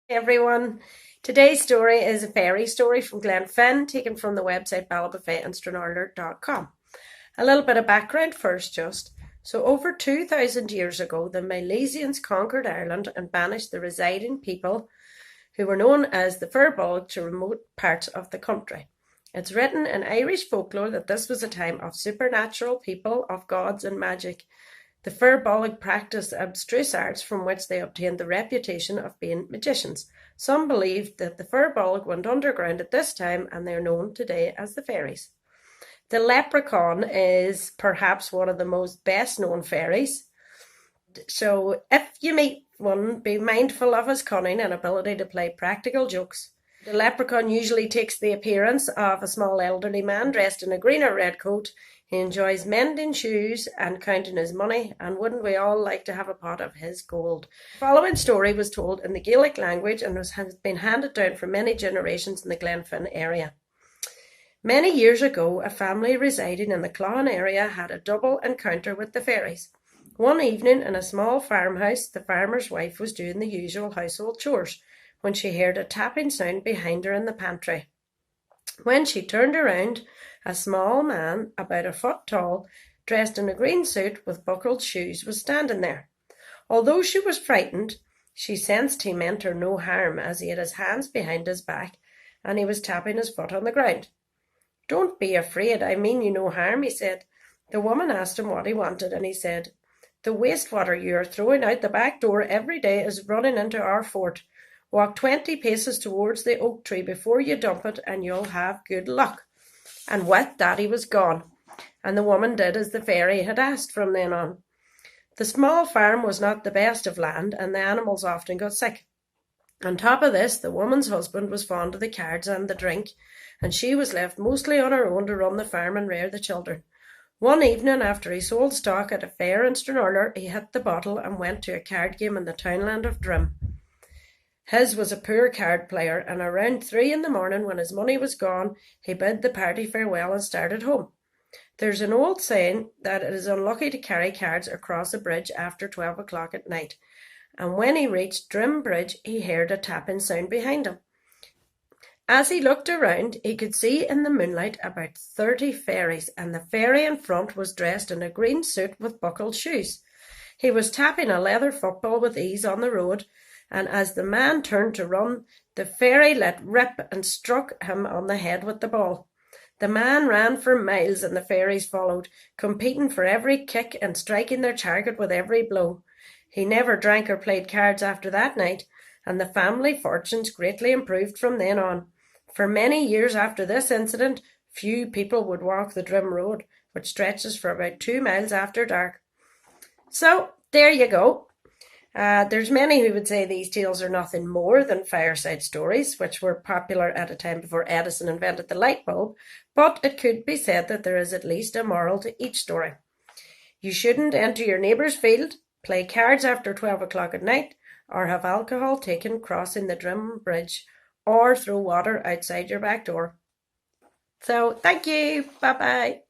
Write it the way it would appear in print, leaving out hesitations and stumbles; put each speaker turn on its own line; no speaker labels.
Hey everyone. Today's story is a fairy story from Glenfinn, taken from the website ballabafeandstranarler.com. A little bit of background first just. So over 2,000 years ago, the Milesians conquered Ireland and banished the residing people who were known as the Firbolg to remote parts of the country. It's written in Irish folklore that this was a time of supernatural people, of gods and magic. The Firbolg practiced abstruse arts from which they obtained the reputation of being magicians. Some believed that the Firbolg went underground at this time and they are known today as the fairies. The leprechaun is perhaps one of the most best known fairies. So if you meet one, be mindful of his cunning and ability to play practical jokes. The leprechaun usually takes the appearance of a small elderly man dressed in a green or red coat. He enjoys mending shoes and counting his money, and wouldn't we all like to have a pot of his gold? The following story was told in the Gaelic language and has been handed down for many generations in the Glenfinn area. Many years ago, a family residing in the Cloughan area had a double encounter with the fairies. One evening in a small farmhouse, the farmer's wife was doing the usual household chores when she heard a tapping sound behind her in the pantry. When she turned around, a small man, about a foot tall, dressed in a green suit with buckled shoes, was standing there. Although she was frightened, she sensed he meant her no harm, as he had his hands behind his back and he was tapping his foot on the ground. "Don't be afraid, I mean you no harm," he said. The woman asked him what he wanted, and he said, "The wastewater you are throwing out the back door every day is running into our fort. Walk 20 paces towards the oak tree before you dump it, and you'll have good luck." And with that he was gone, and the woman did as the fairy had asked from then on. The small farm was not the best of land, and the animals often got sick. On top of this, the woman's husband was fond of the cards and the drink, and she was left mostly on her own to run the farm and rear the children. One evening, after he sold stock at a fair in Stranarler, he hit the bottle and went to a card game in the townland of Drim. His was a poor card player, and around 3 in the morning, when his money was gone, he bid the party farewell and started home. There's an old saying that it is unlucky to carry cards across a bridge after 12 o'clock at night, and when he reached Drim Bridge, he heard a tapping sound behind him. As he looked around, he could see in the moonlight about 30 fairies, and the fairy in front was dressed in a green suit with buckled shoes. He was tapping a leather football with ease on the road, and as the man turned to run, the fairy let rip and struck him on the head with the ball. The man ran for miles and the fairies followed, competing for every kick and striking their target with every blow. He never drank or played cards after that night, and the family fortunes greatly improved from then on. For many years after this incident, few people would walk the Drim Road, which stretches for about 2 miles after dark. So, there you go. There's many who would say these tales are nothing more than fireside stories, which were popular at a time before Edison invented the light bulb, but it could be said that there is at least a moral to each story. You shouldn't enter your neighbour's field, play cards after 12 o'clock at night, or have alcohol taken crossing the Drim Bridge, or throw water outside your back door. So, thank you. Bye-bye.